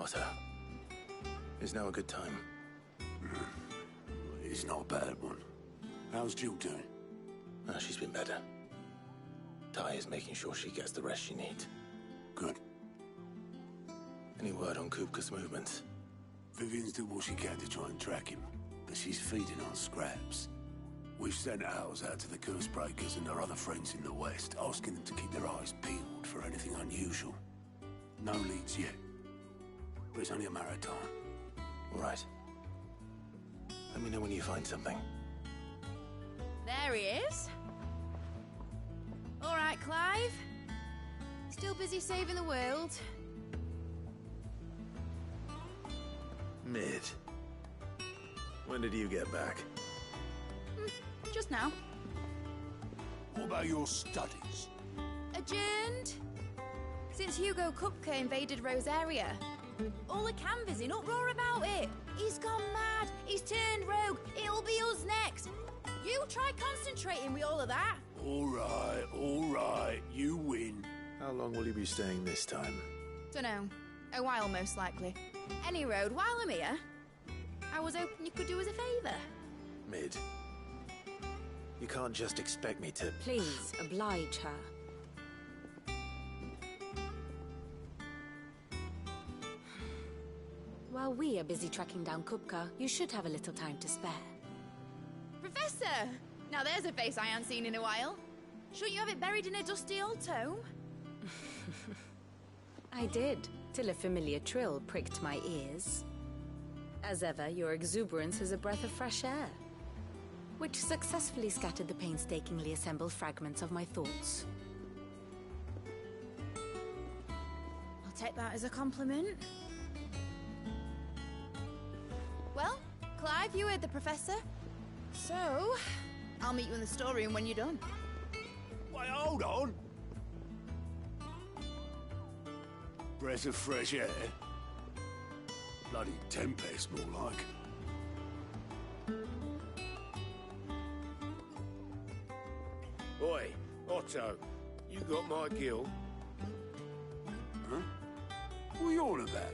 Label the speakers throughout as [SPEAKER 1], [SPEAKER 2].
[SPEAKER 1] Otter. Is now a good time?
[SPEAKER 2] It's not a bad one. How's Jill doing?
[SPEAKER 1] She's been better. Ty is making sure she gets the rest she needs.
[SPEAKER 2] Good.
[SPEAKER 1] Any word on Kupka's movements?
[SPEAKER 2] Vivian's doing what she can to try and track him, but she's feeding on scraps. We've sent ours out to the Cursebreakers and our other friends in the West, asking them to keep their eyes peeled for anything unusual. No leads yet, but it's only a matter of time.
[SPEAKER 1] All right. Let me know when you find something.
[SPEAKER 3] There he is. All right, Clive. Still busy saving the world.
[SPEAKER 1] Mid. When did you get back?
[SPEAKER 3] Just now.
[SPEAKER 2] What about your studies?
[SPEAKER 3] Adjourned. Since Hugo Kupka invaded Rosaria. All the canvas in uproar about it. He's gone mad. He's turned rogue. It'll be us next. You try concentrating with all of that.
[SPEAKER 2] All right. You win.
[SPEAKER 1] How long will you be staying this time?
[SPEAKER 3] Dunno. A while, most likely. Any road, while I'm here, I was hoping you could do us a favour.
[SPEAKER 1] Mid. You can't just expect me to...
[SPEAKER 4] Please, oblige her. While we are busy tracking down Kupka, you should have a little time to spare.
[SPEAKER 3] Professor! Now there's a face I ain't seen in a while. Shouldn't you have it buried in a dusty old tome?
[SPEAKER 4] I did, till a familiar trill pricked my ears. As ever, your exuberance is a breath of fresh air, which successfully scattered the painstakingly assembled fragments of my thoughts.
[SPEAKER 3] I'll take that as a compliment. Well, Clive, you heard the Professor. So, I'll meet you in the storeroom when you're done.
[SPEAKER 2] Wait, hold on. Breath of fresh air. Bloody tempest, more like.
[SPEAKER 5] Oi, Otto, you got my gill?
[SPEAKER 2] Huh? What are you on about?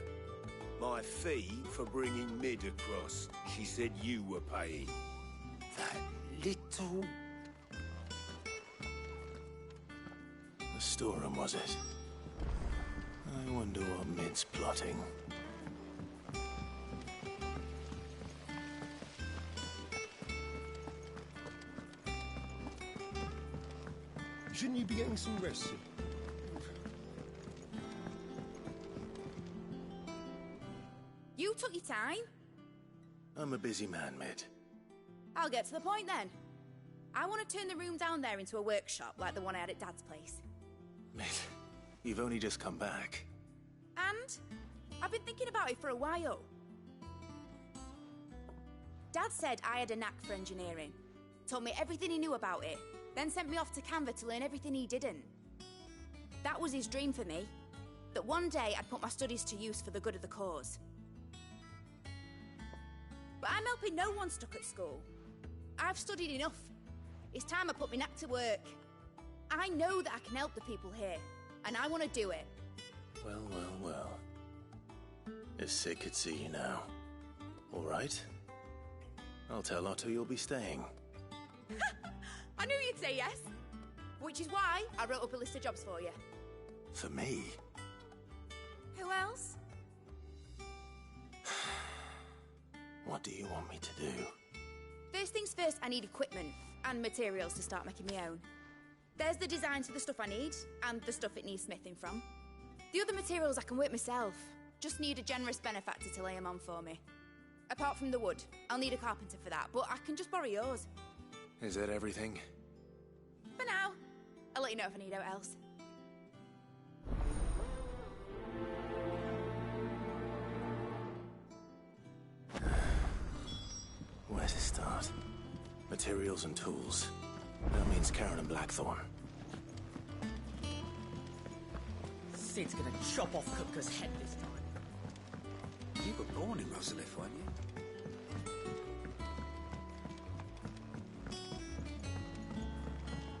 [SPEAKER 5] My fee for bringing Mid across. She said you were paying.
[SPEAKER 2] That little...
[SPEAKER 1] The storeroom, was it? I wonder what Mid's plotting.
[SPEAKER 5] Shouldn't you be getting some rest?
[SPEAKER 3] You took your time.
[SPEAKER 1] I'm a busy man, Mid.
[SPEAKER 3] I'll get to the point then. I want to turn the room down there into a workshop like the one I had at Dad's place.
[SPEAKER 1] Mid, you've only just come back.
[SPEAKER 3] And I've been thinking about it for a while. Dad said I had a knack for engineering. Told me everything he knew about it. Then sent me off to Canva to learn everything he didn't. That was his dream for me. That one day I'd put my studies to use for the good of the cause. But I'm helping no one stuck at school. I've studied enough. It's time I put my knack to work. I know that I can help the people here, and I want to do it.
[SPEAKER 1] Well. If Sid could see you now. All right. I'll tell Otto you'll be staying.
[SPEAKER 3] I knew you'd say yes. Which is why I wrote up a list of jobs for you.
[SPEAKER 1] For me?
[SPEAKER 3] Who else?
[SPEAKER 1] What do you want me to do?
[SPEAKER 3] First things first, I need equipment and materials to start making my own. There's the designs for the stuff I need, and the stuff it needs smithing from. The other materials I can work myself. Just need a generous benefactor to lay them on for me. Apart from the wood, I'll need a carpenter for that, but I can just borrow yours.
[SPEAKER 1] Is that everything?
[SPEAKER 3] For now. I'll let you know if I need out else.
[SPEAKER 1] Where to start? Materials and tools. That means Karen and Blackthorn.
[SPEAKER 6] Sid's gonna chop off Kupka's head this time.
[SPEAKER 2] You were born in Rosalith, weren't you?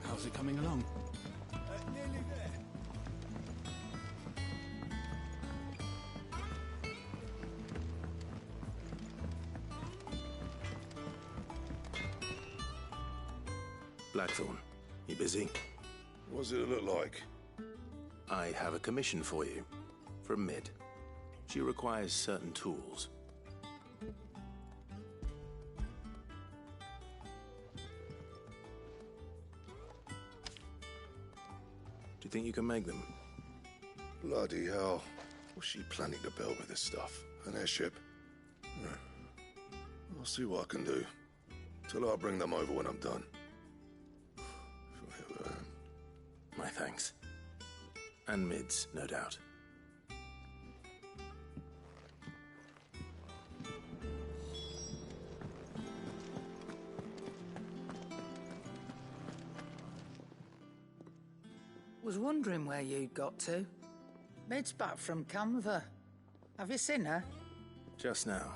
[SPEAKER 7] How's it coming along?
[SPEAKER 2] Nearly there.
[SPEAKER 1] Blackthorn, you busy?
[SPEAKER 7] What's it look like?
[SPEAKER 1] I have a commission for you. From Mid. She requires certain tools. Do you think you can make them?
[SPEAKER 7] Bloody hell. What's she planning to build with this stuff? An airship? I'll see what I can do. Tell her I'll bring them over when I'm done.
[SPEAKER 1] My thanks. And Mid's, no doubt.
[SPEAKER 8] Was wondering where you'd got to. Mid's back from Canva. Have you seen her?
[SPEAKER 1] Just now.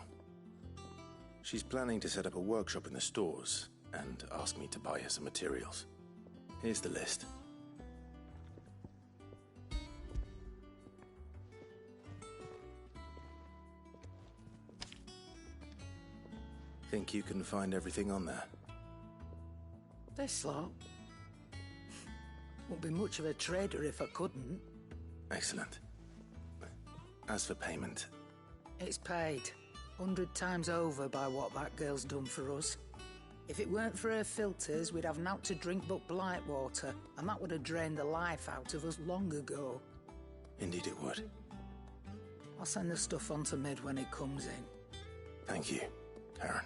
[SPEAKER 1] She's planning to set up a workshop in the stores and asked me to buy her some materials. Here's the list. Think you can find everything on there?
[SPEAKER 8] This lot. Wouldn't be much of a trader if I couldn't.
[SPEAKER 1] Excellent. As for payment...
[SPEAKER 8] It's paid. 100 times over by what that girl's done for us. If it weren't for her filters, we'd have naught to drink but blight water, and that would have drained the life out of us long ago.
[SPEAKER 1] Indeed it would.
[SPEAKER 8] I'll send the stuff on to Mid when it comes in.
[SPEAKER 1] Thank you, Karen.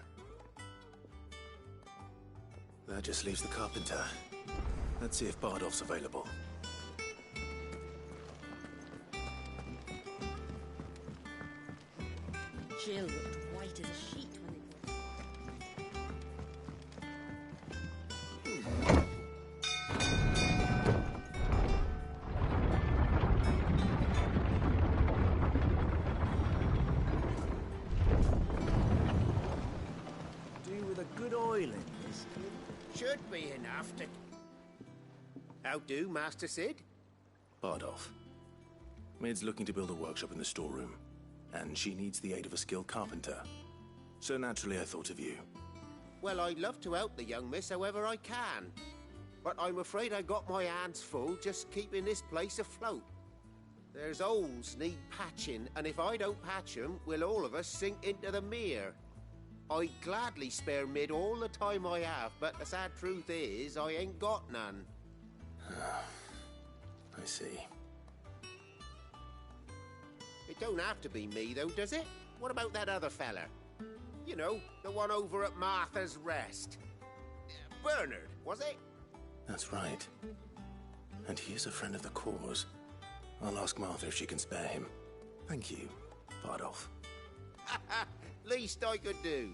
[SPEAKER 1] That just leaves the carpenter. Let's see if Bardolph's available.
[SPEAKER 6] Jill looked white as a sheet when they
[SPEAKER 5] Do with a good oil in this.
[SPEAKER 9] Should be enough to... How do, Master Sid?
[SPEAKER 1] Bardolph. Mid's looking to build a workshop in the storeroom, and she needs the aid of a skilled carpenter. So naturally I thought of you.
[SPEAKER 9] Well, I'd love to help the young miss however I can. But I'm afraid I got my hands full just keeping this place afloat. There's holes need patching, and if I don't patch them, we'll all of us sink into the mere. I'd gladly spare Mid all the time I have, but the sad truth is, I ain't got none.
[SPEAKER 1] I see.
[SPEAKER 9] It don't have to be me, though, does it? What about that other fella? You know, the one over at Martha's Rest. Bernard, was it?
[SPEAKER 1] That's right. And he is a friend of the cause. I'll ask Martha if she can spare him. Thank you, Bardolph.
[SPEAKER 9] Least I could do.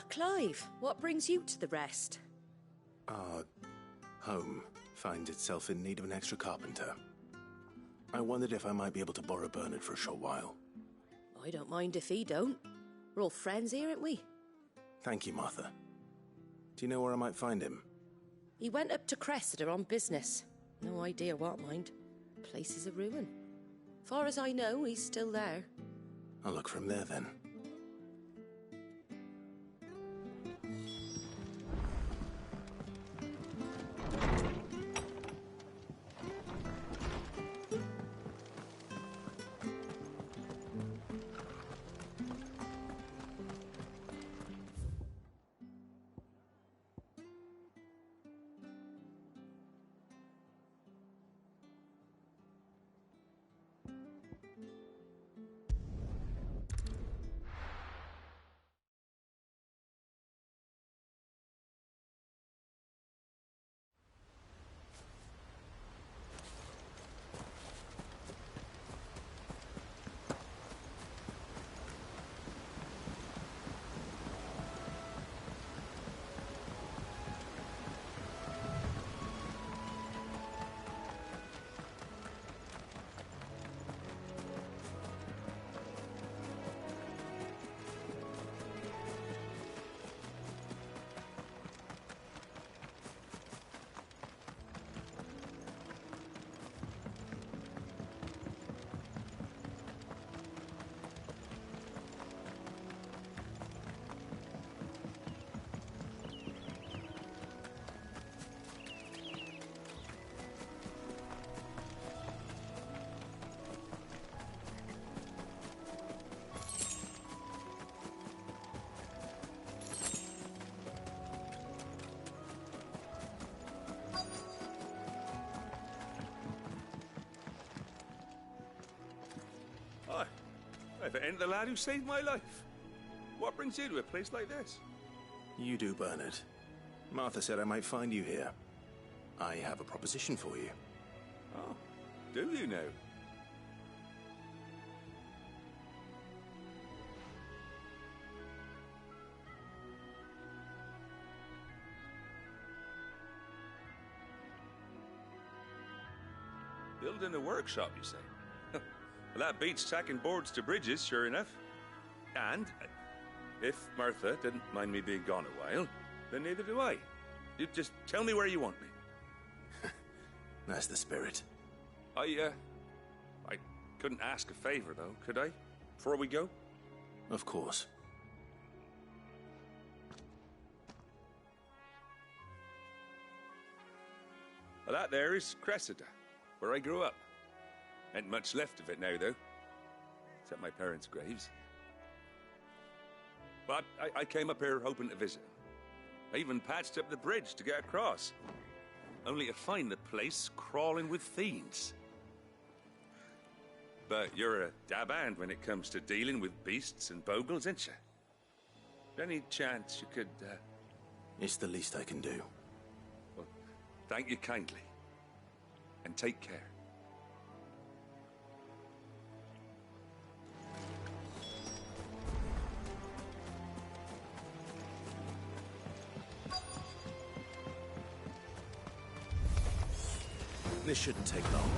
[SPEAKER 10] Clive, what brings you to the Rest?
[SPEAKER 1] Our home finds itself in need of an extra carpenter. I wondered if I might be able to borrow Bernard for a short while.
[SPEAKER 10] I don't mind if he don't. We're all friends here, aren't we?
[SPEAKER 1] Thank you, Martha. Do you know where I might find him?
[SPEAKER 10] He went up to Cressida on business. No idea what, mind. Place is a ruin. Far as I know, he's still there.
[SPEAKER 1] I'll look for him there, then.
[SPEAKER 11] If it ain't the lad who saved my life. What brings you to a place like this?
[SPEAKER 1] You do, Bernard. Martha said I might find you here. I have a proposition for you.
[SPEAKER 11] Oh, do you now? Building a workshop, you say? Well, that beats tacking boards to bridges, sure enough. And if Martha didn't mind me being gone a while, then neither do I. You just tell me where you want me.
[SPEAKER 1] That's the spirit.
[SPEAKER 11] I couldn't ask a favor, though, could I? Before we go?
[SPEAKER 1] Of course.
[SPEAKER 11] Well, that there is Cressida, where I grew up. Ain't much left of it now, though. Except my parents' graves. But I came up here hoping to visit. I even patched up the bridge to get across. Only to find the place crawling with fiends. But you're a dab hand when it comes to dealing with beasts and bogles, ain't you? Any chance you could,
[SPEAKER 1] It's the least I can do.
[SPEAKER 11] Well, thank you kindly. And take care.
[SPEAKER 1] This shouldn't take long.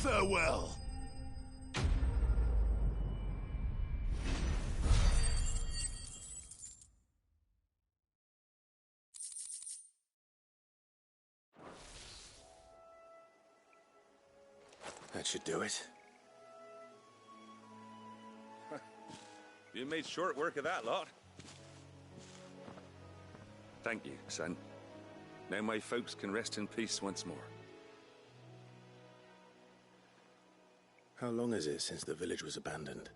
[SPEAKER 2] Farewell.
[SPEAKER 1] That should do it.
[SPEAKER 11] You made short work of that lot. Thank you, son. Now my folks can rest in peace once more.
[SPEAKER 1] How long is it since the village was abandoned?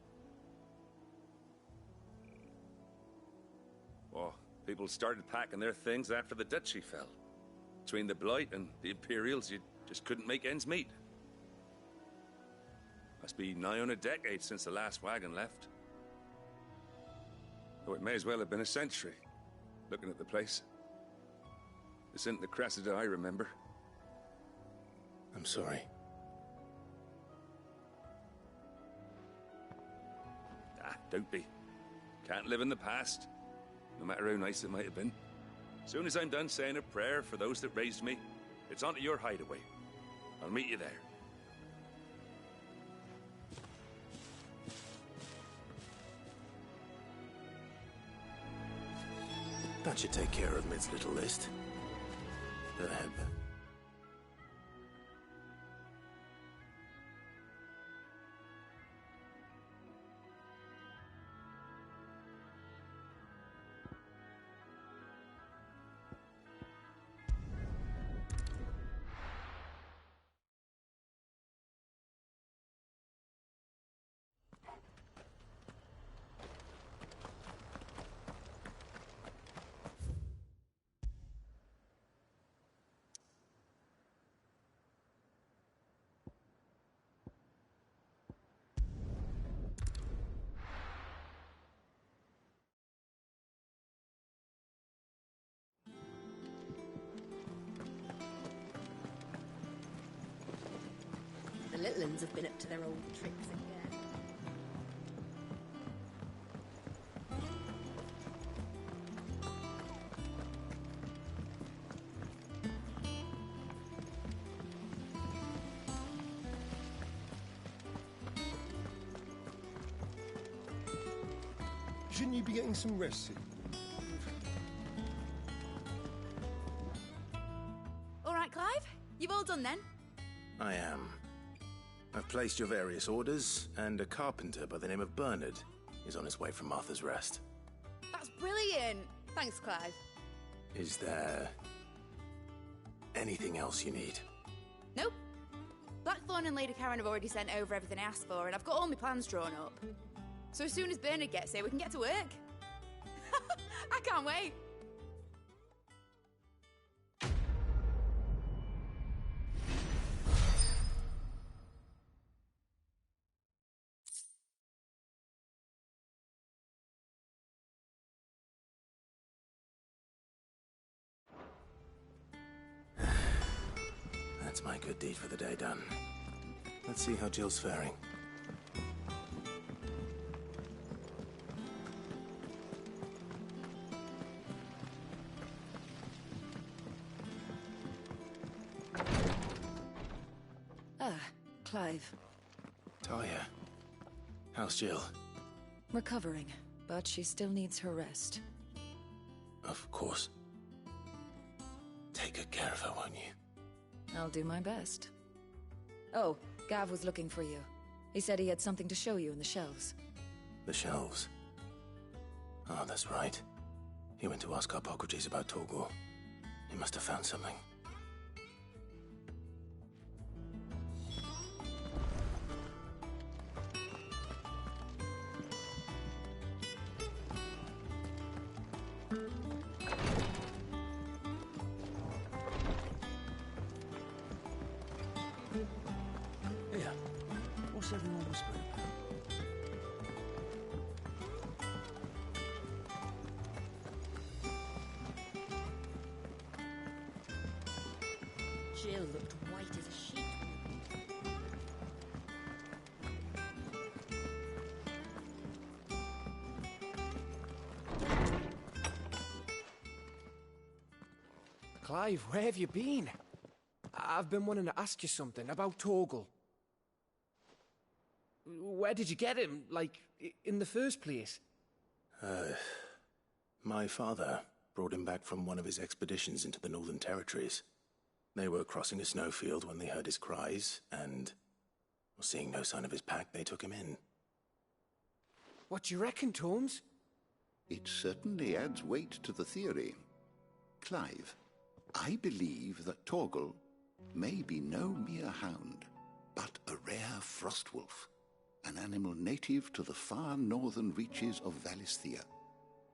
[SPEAKER 11] Oh, people started packing their things after the duchy fell. Between the Blight and the Imperials, you just couldn't make ends meet. Must be nigh on a decade since the last wagon left. Though it may as well have been a century, looking at the place. This isn't the Cressida I remember.
[SPEAKER 1] I'm sorry.
[SPEAKER 11] Ah, don't be. Can't live in the past, no matter how nice it might have been. Soon as I'm done saying a prayer for those that raised me, it's on to your hideaway. I'll meet you there.
[SPEAKER 1] That should take care of Mid's little list. Go ahead.
[SPEAKER 10] The little uns have been up to their old tricks again.
[SPEAKER 12] Shouldn't you be getting some rest soon?
[SPEAKER 3] All right, Clive? You've all done then?
[SPEAKER 1] I am. I've placed your various orders, and a carpenter by the name of Bernard is on his way from Martha's Rest.
[SPEAKER 3] That's brilliant! Thanks, Clive.
[SPEAKER 1] Is there anything else you need?
[SPEAKER 3] Nope. Blackthorn and Lady Karen have already sent over everything I asked for, and I've got all my plans drawn up. So as soon as Bernard gets here, we can get to work. I can't wait.
[SPEAKER 1] That's my good deed for the day done. Let's see how Jill's faring.
[SPEAKER 13] Clive.
[SPEAKER 1] Talia. How's Jill?
[SPEAKER 13] Recovering, but she still needs her rest.
[SPEAKER 1] Of course. Take good care of her, won't you?
[SPEAKER 13] I'll do my best. Oh, Gav was looking for you. He said he had something to show you in the shelves.
[SPEAKER 1] The shelves? Oh, that's right. He went to ask Harpocrates about Torgal. He must have found something.
[SPEAKER 12] What's everyone whispering about?
[SPEAKER 10] Jill looked white as a sheet.
[SPEAKER 14] Clive, where have you been? I've been wanting to ask you something about Torgal. Where did you get him, like, in the first place?
[SPEAKER 1] My father brought him back from one of his expeditions into the Northern Territories. They were crossing a snowfield when they heard his cries, and Seeing no sign of his pack, they took him in.
[SPEAKER 14] What do you reckon, Torms?
[SPEAKER 15] It certainly adds weight to the theory. Clive, I believe that Torgal may be no mere hound, but a rare frostwolf, an animal native to the far northern reaches of Valisthea.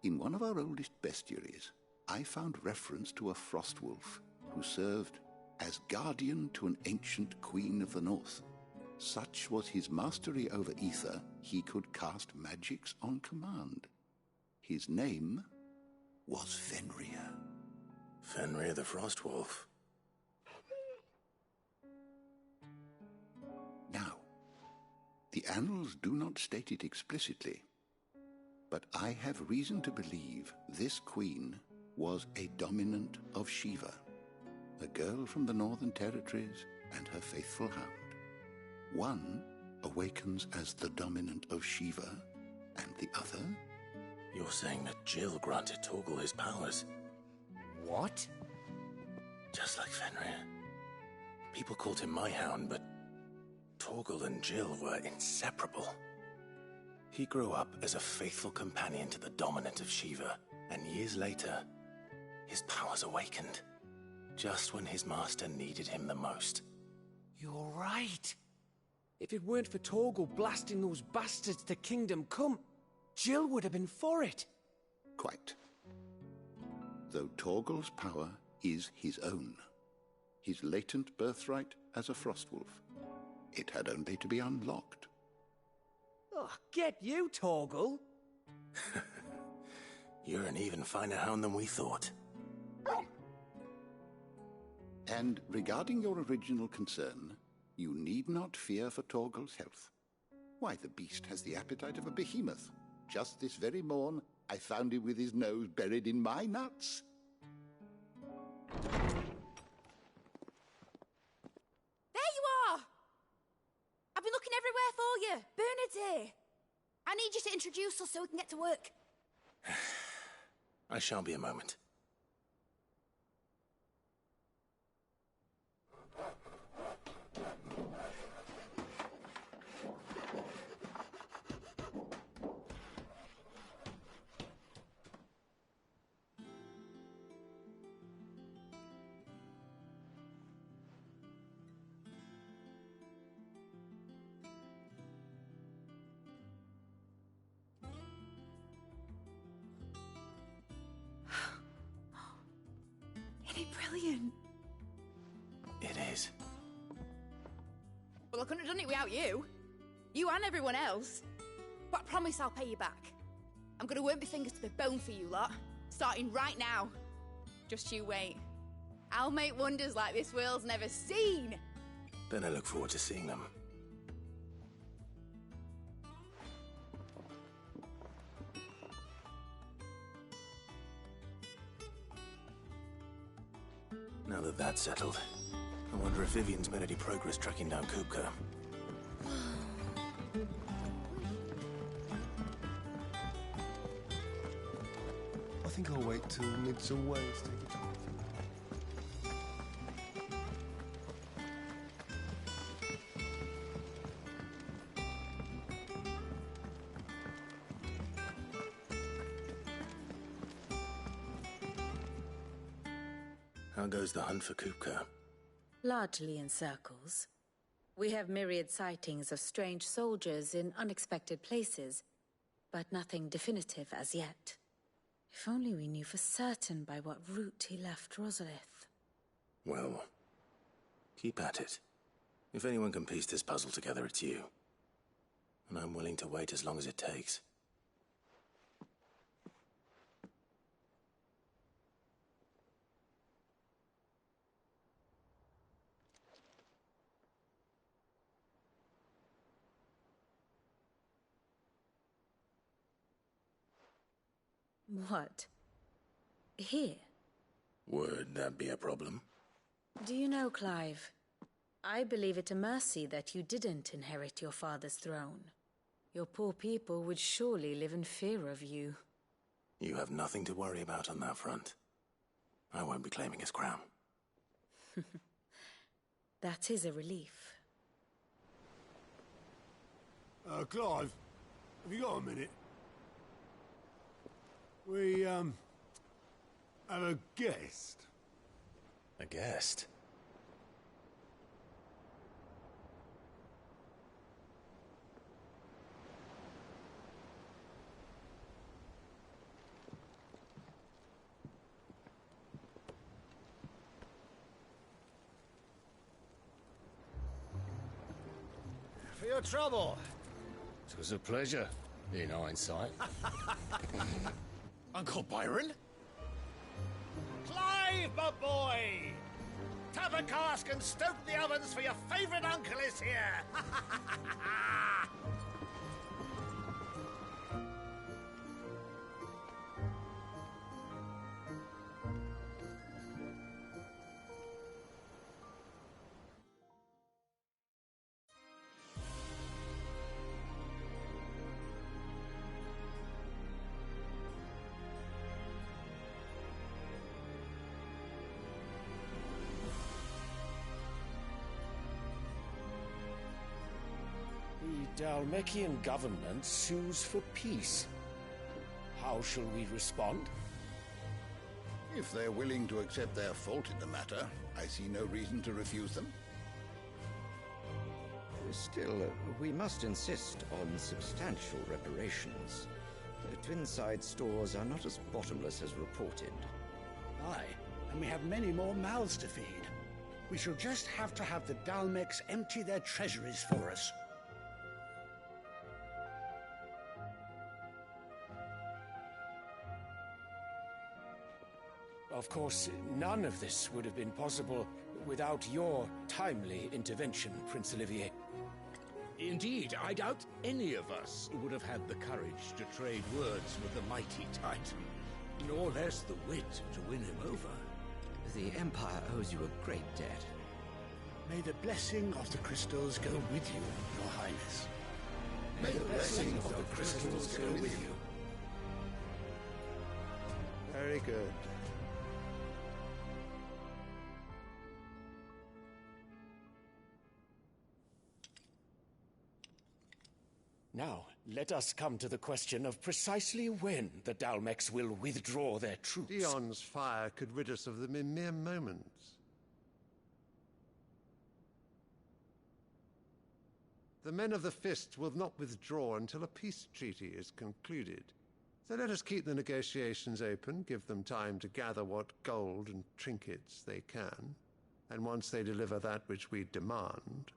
[SPEAKER 15] In one of our oldest bestiaries, I found reference to a frostwolf who served as guardian to an ancient queen of the north. Such was his mastery over ether, he could cast magics on command. His name was Fenrir.
[SPEAKER 1] Fenrir the Frostwolf.
[SPEAKER 15] Now, the annals do not state it explicitly, but I have reason to believe this queen was a dominant of Shiva, a girl from the Northern Territories and her faithful hound. One awakens as the dominant of Shiva, and the other...
[SPEAKER 1] You're saying that Jill granted Torgal his powers?
[SPEAKER 14] What?
[SPEAKER 1] Just like Fenrir. People called him my hound, but Torgal and Jill were inseparable. He grew up as a faithful companion to the dominant of Shiva, and years later, his powers awakened, just when his master needed him the most.
[SPEAKER 14] You're right. If it weren't for Torgal blasting those bastards to Kingdom Come, Jill would have been for it.
[SPEAKER 15] Quite. Though Torgal's power is his own, his latent birthright as a Frostwolf, it had only to be unlocked.
[SPEAKER 14] Oh, get you, Torgal!
[SPEAKER 1] You're an even finer hound than we thought.
[SPEAKER 15] And regarding your original concern, you need not fear for Torgal's health. Why, the beast has the appetite of a behemoth. Just this very morn, I found him with his nose buried in my nuts.
[SPEAKER 3] There you are! I've been looking everywhere for you. Bernard's here. I need you to introduce us so we can get to work.
[SPEAKER 1] I shall be a moment.
[SPEAKER 3] Brilliant.
[SPEAKER 1] It is.
[SPEAKER 3] Well, I couldn't have done it without you. You and everyone else. But I promise I'll pay you back. I'm gonna work my fingers to the bone for you lot, starting right now. Just you wait. I'll make wonders like this world's never seen.
[SPEAKER 1] Then I look forward to seeing them. Now that that's settled, I wonder if Vivian's made any progress tracking down Kupka.
[SPEAKER 12] I think I'll wait till mid's away to take it off.
[SPEAKER 1] How goes the hunt for Kupka?
[SPEAKER 4] Largely in circles. We have myriad sightings of strange soldiers in unexpected places, but nothing definitive as yet. If only we knew for certain by what route he left Rosalith.
[SPEAKER 1] Well, keep at it. If anyone can piece this puzzle together, it's you. And I'm willing to wait as long as it takes.
[SPEAKER 4] What? Here?
[SPEAKER 1] Would that be a problem?
[SPEAKER 4] Do you know, Clive, I believe it a mercy that you didn't inherit your father's throne. Your poor people would surely live in fear of you.
[SPEAKER 1] You have nothing to worry about on that front. I won't be claiming his crown.
[SPEAKER 4] That is a relief.
[SPEAKER 2] Clive, have you got a minute? We, have a guest.
[SPEAKER 1] A guest?
[SPEAKER 16] For your trouble. It was a pleasure, in hindsight.
[SPEAKER 1] Uncle Byron?
[SPEAKER 16] Clive, my boy! Tap a cask and stoke the ovens, for your favourite uncle is here!
[SPEAKER 14] The Dhalmekian government sues for peace. How shall we respond?
[SPEAKER 15] If they're willing to accept their fault in the matter, I see no reason to refuse them.
[SPEAKER 17] Still, we must insist on substantial reparations. The Twinside stores are not as bottomless as reported.
[SPEAKER 18] Aye, and we have many more mouths to feed. We shall just have to have the Dalmecs empty their treasuries for us.
[SPEAKER 14] Of course, none of this would have been possible without your timely intervention, Prince Olivier.
[SPEAKER 19] Indeed, I doubt any of us would have had the courage to trade words with the mighty Titan, nor less the wit to win him over.
[SPEAKER 17] The Empire owes you a great debt.
[SPEAKER 18] May the blessing of the crystals go with you, Your Highness.
[SPEAKER 15] May the blessing of the crystals go with you.
[SPEAKER 2] Very good.
[SPEAKER 14] Now, let us come to the question of precisely when the Dalmecs will withdraw their troops.
[SPEAKER 20] Dion's fire could rid us of them in mere moments. The men of the Fist will not withdraw until a peace treaty is concluded. So let us keep the negotiations open, give them time to gather what gold and trinkets they can, and once they deliver that which we demand,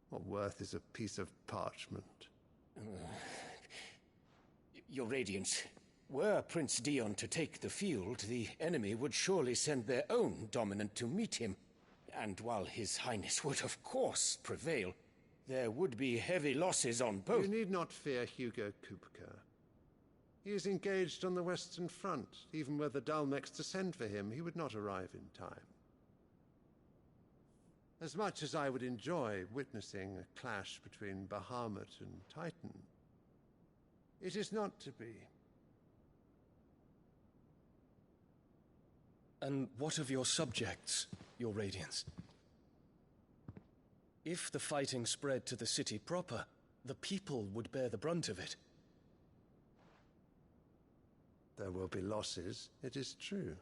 [SPEAKER 20] what worth is a piece of parchment?
[SPEAKER 14] Your Radiance, were Prince Dion to take the field, the enemy would surely send their own dominant to meet him. And while His Highness would of course prevail, there would be heavy losses on both.
[SPEAKER 20] You need not fear Hugo Kupka. He is engaged on the Western Front. Even were the Dalmecs to send for him, he would not arrive in time. As much as I would enjoy witnessing a clash between Bahamut and Titan, it is not to be.
[SPEAKER 21] And what of your subjects, Your Radiance? If the fighting spread to the city proper, the people would bear the brunt of it.
[SPEAKER 20] There will be losses, it is true.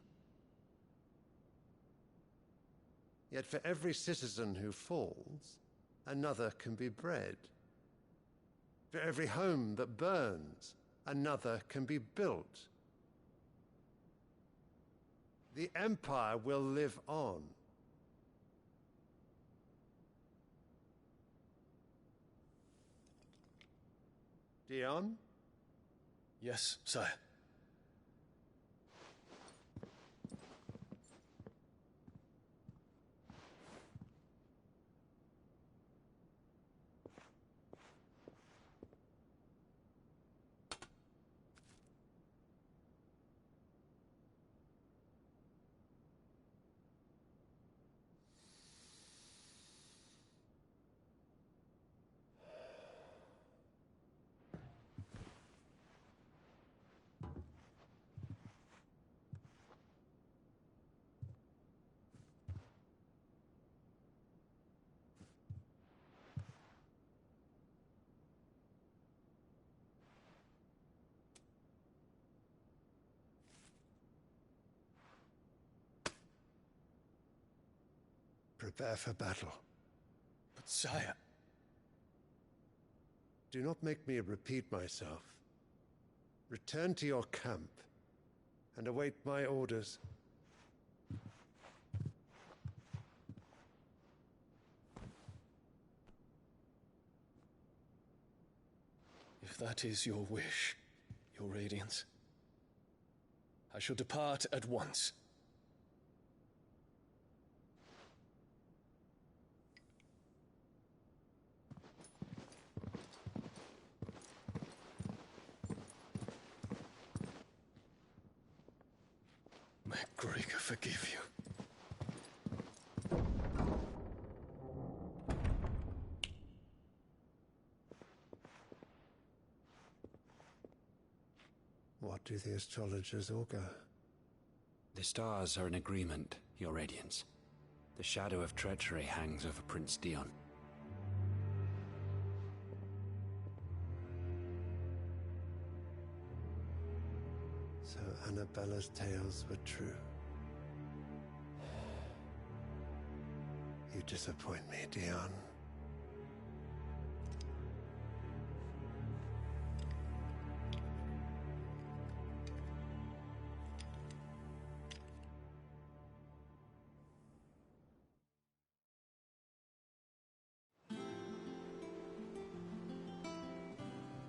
[SPEAKER 20] Yet for every citizen who falls, another can be bred. For every home that burns, another can be built. The Empire will live on. Dion?
[SPEAKER 21] Yes, sire.
[SPEAKER 20] Prepare for battle.
[SPEAKER 21] But sire...
[SPEAKER 20] Do not make me repeat myself. Return to your camp and await my orders.
[SPEAKER 21] If that is your wish, Your Radiance, I shall depart at once. May Gregor forgive you.
[SPEAKER 20] What do the astrologers augur?
[SPEAKER 7] The stars are in agreement, Your Radiance. The shadow of treachery hangs over Prince Dion.
[SPEAKER 20] So Annabella's tales were true. You disappoint me, Dion.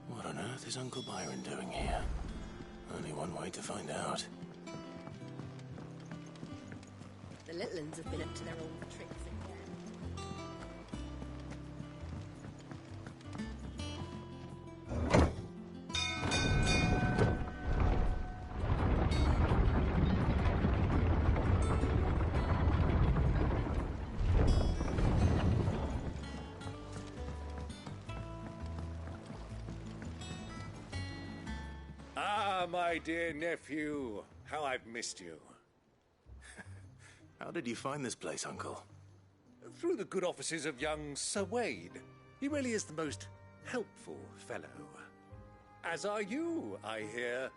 [SPEAKER 1] What on earth is Uncle Byron doing here? Only one way to find out.
[SPEAKER 10] The little uns have been up to their old tricks again.
[SPEAKER 16] Ah, my dear nephew, how I've missed you.
[SPEAKER 1] How did you find this place, Uncle?
[SPEAKER 16] Through the good offices of young Sir Wade. He really is the most helpful fellow. As are you, I hear.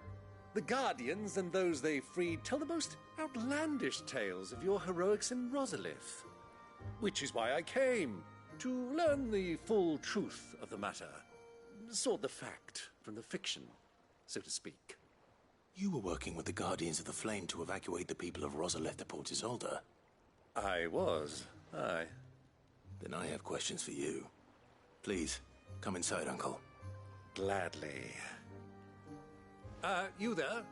[SPEAKER 16] The Guardians and those they freed tell the most outlandish tales of your heroics in Rosalith. Which is why I came, to learn the full truth of the matter. Sort the fact from the fiction, so to speak.
[SPEAKER 1] You were working with the Guardians of the Flame to evacuate the people of Rosalith to Port Isolde.
[SPEAKER 16] I was, aye.
[SPEAKER 1] Then I have questions for you. Please, come inside, Uncle.
[SPEAKER 16] Gladly. You there?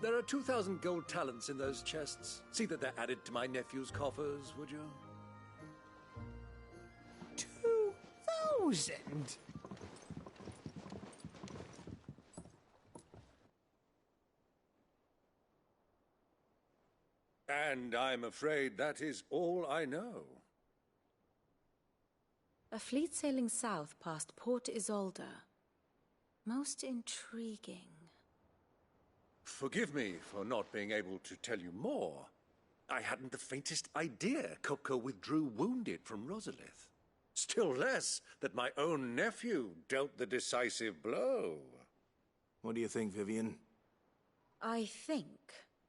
[SPEAKER 16] There are 2,000 gold talents in those chests. See that they're added to my nephew's coffers, would you?
[SPEAKER 18] 2,000?
[SPEAKER 16] And I'm afraid that is all I know.
[SPEAKER 4] A fleet sailing south past Port Isolde. Most intriguing.
[SPEAKER 16] Forgive me for not being able to tell you more. I hadn't the faintest idea Coco withdrew wounded from Rosalith. Still less that my own nephew dealt the decisive blow.
[SPEAKER 1] What do you think, Vivian?
[SPEAKER 4] I think,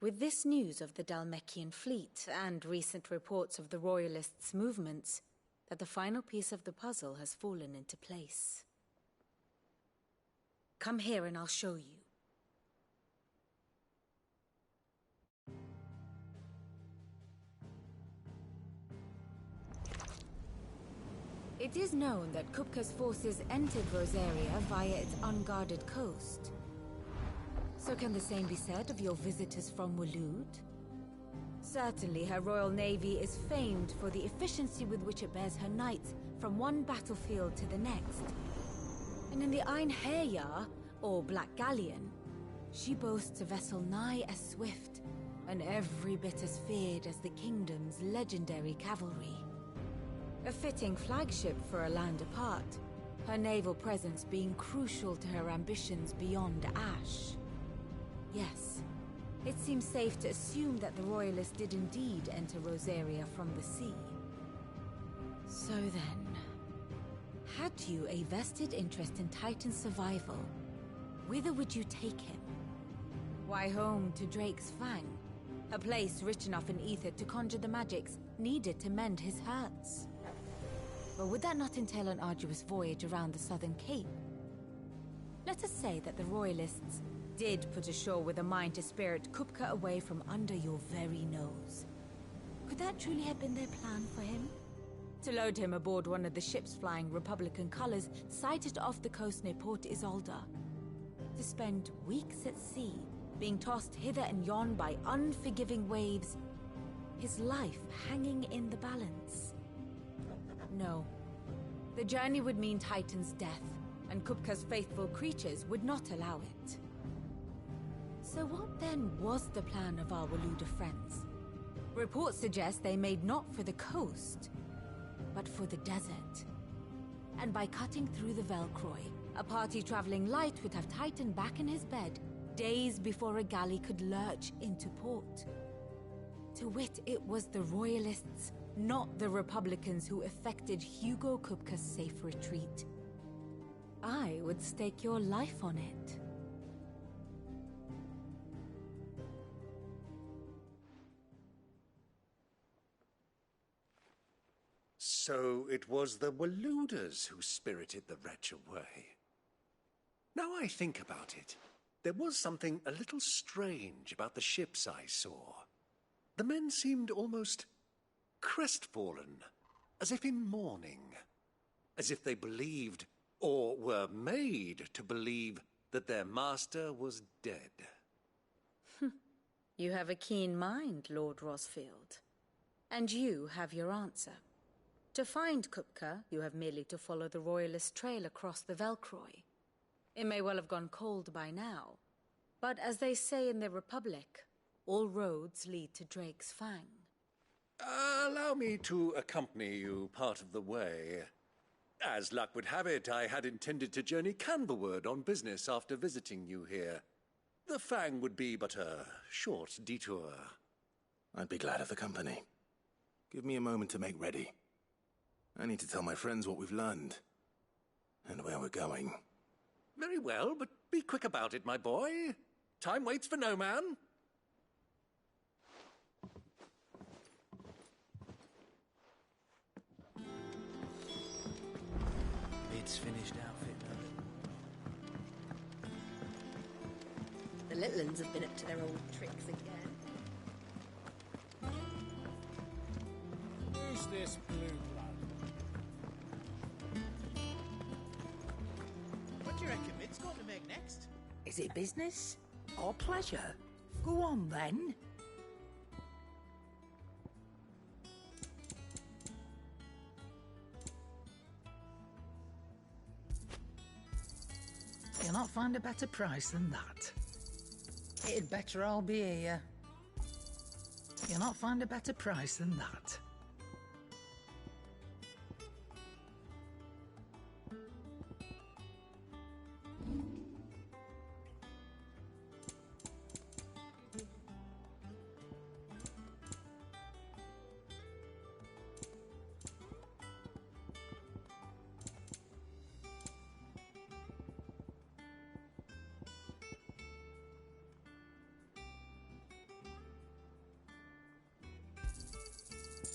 [SPEAKER 4] with this news of the Dhalmekian fleet and recent reports of the Royalists' movements, that the final piece of the puzzle has fallen into place. Come here and I'll show you. It is known that Kupka's forces entered Rosaria via its unguarded coast. So can the same be said of your visitors from Waloed? Certainly her Royal Navy is famed for the efficiency with which it bears her knights from one battlefield to the next. And in the Einherjar, or Black Galleon, she boasts a vessel nigh as swift, and every bit as feared as the kingdom's legendary cavalry. A fitting flagship for a land apart, her naval presence being crucial to her ambitions beyond Ash. Yes, it seems safe to assume that the Royalists did indeed enter Rosaria from the sea. So then, had you a vested interest in Titan's survival, whither would you take him? Why home to Drake's Fang? A place rich enough in ether to conjure the magics needed to mend his hurts. But would that not entail an arduous voyage around the southern cape? Let us say that the Royalists did put ashore with a mind to spirit Kupka away from under your very nose. Could that truly have been their plan for him? To load him aboard one of the ships flying Republican colors sighted off the coast near Port Isolde. To spend weeks at sea, being tossed hither and yon by unforgiving waves, his life hanging in the balance. No. The journey would mean Titan's death, and Kupka's faithful creatures would not allow it. So what then was the plan of our Waluda friends? Reports suggest they made not for the coast, but for the desert. And by cutting through the Velcroy, a party traveling light would have Titan back in his bed days before a galley could lurch into port. To wit, it was the Royalists, not the Republicans, who effected Hugo Kupka's safe retreat. I would stake your life on it.
[SPEAKER 16] So it was the Waludas who spirited the wretch away. Now I think about it, there was something a little strange about the ships I saw. The men seemed almost crestfallen, as if in mourning, as if they believed, or were made to believe, that their master was dead.
[SPEAKER 4] You have a keen mind, Lord Rosfield. And you have your answer. To find Kupka, you have merely to follow the Royalist trail across the Velcroy. It may well have gone cold by now, but as they say in the Republic, all roads lead to Drake's Fang.
[SPEAKER 16] Allow me to accompany you part of the way. As luck would have it, I had intended to journey Canberward on business after visiting you here. The Fang would be but a short detour.
[SPEAKER 1] I'd be glad of the company. Give me a moment to make ready. I need to tell my friends what we've learned, and where we're going.
[SPEAKER 16] Very well, but be quick about it, my boy. Time waits for no man.
[SPEAKER 6] It's finished outfit,
[SPEAKER 10] The little uns have been up to their old tricks again.
[SPEAKER 8] Who's this blue blood?
[SPEAKER 6] What do you reckon Mid's got to make next?
[SPEAKER 22] Is it business or pleasure? Go on then. You'll not find a better price than that. It'd better all be here. You'll not find a better price than that.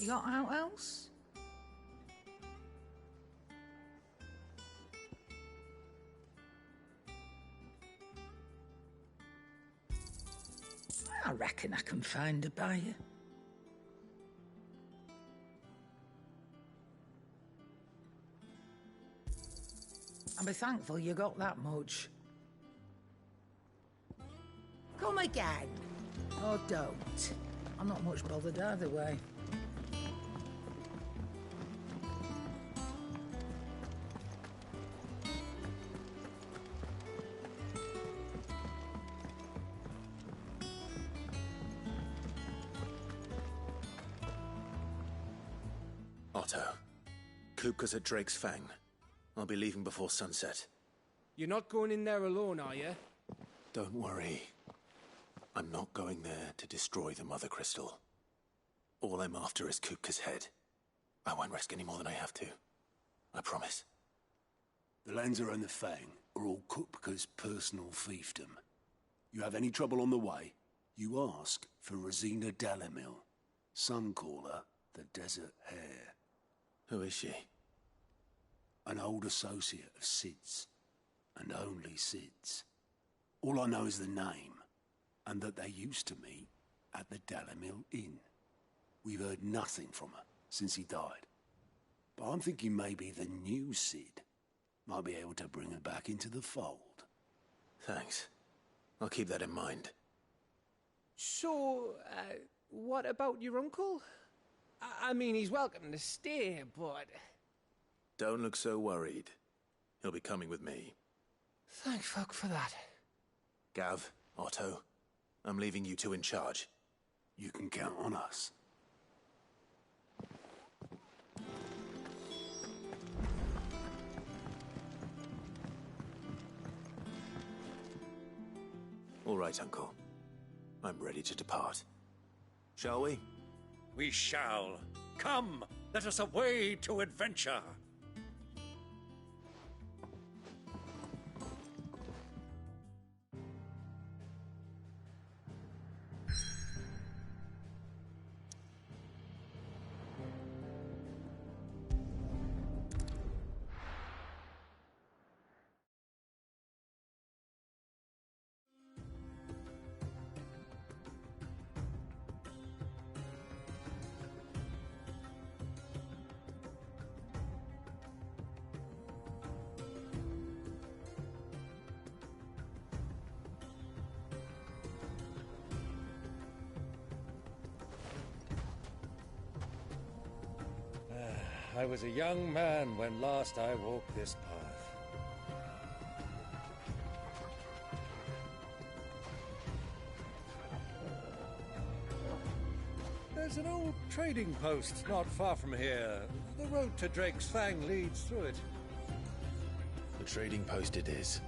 [SPEAKER 22] You got out else? I reckon I can find a buyer. I'll be thankful you got that much. Come again. Or don't. I'm not much bothered either way.
[SPEAKER 1] Otto, Kupka's at Drake's Fang. I'll be leaving before sunset.
[SPEAKER 8] You're not going in there alone, are you?
[SPEAKER 1] Don't worry. I'm not going there to destroy the Mother Crystal. All I'm after is Kupka's head. I won't risk any more than I have to. I promise.
[SPEAKER 2] The Lancer and the Fang are all Kupka's personal fiefdom. You have any trouble on the way, You ask for Rosina Dalamil. Some call her the Desert Hare.
[SPEAKER 1] Who is she?
[SPEAKER 2] An old associate of Sid's, and only Sid's. All I know is the name, and that they used to meet at the Dalamil Inn. We've heard nothing from her since he died. But I'm thinking maybe the new Sid might be able to bring her back into the fold.
[SPEAKER 1] Thanks. I'll keep that in mind.
[SPEAKER 8] So, what about your uncle? I mean, he's welcome to stay, but...
[SPEAKER 1] Don't look so worried. He'll be coming with me.
[SPEAKER 8] Thank fuck for that.
[SPEAKER 1] Gav, Otto, I'm leaving you two in charge.
[SPEAKER 2] You can count on us.
[SPEAKER 1] All right, Uncle. I'm ready to depart. Shall we?
[SPEAKER 16] We shall. Come, let us away to adventure. I was a young man when last I walked this path. There's an old trading post not far from here. The road to Drake's Fang leads through it.
[SPEAKER 1] The trading post it is.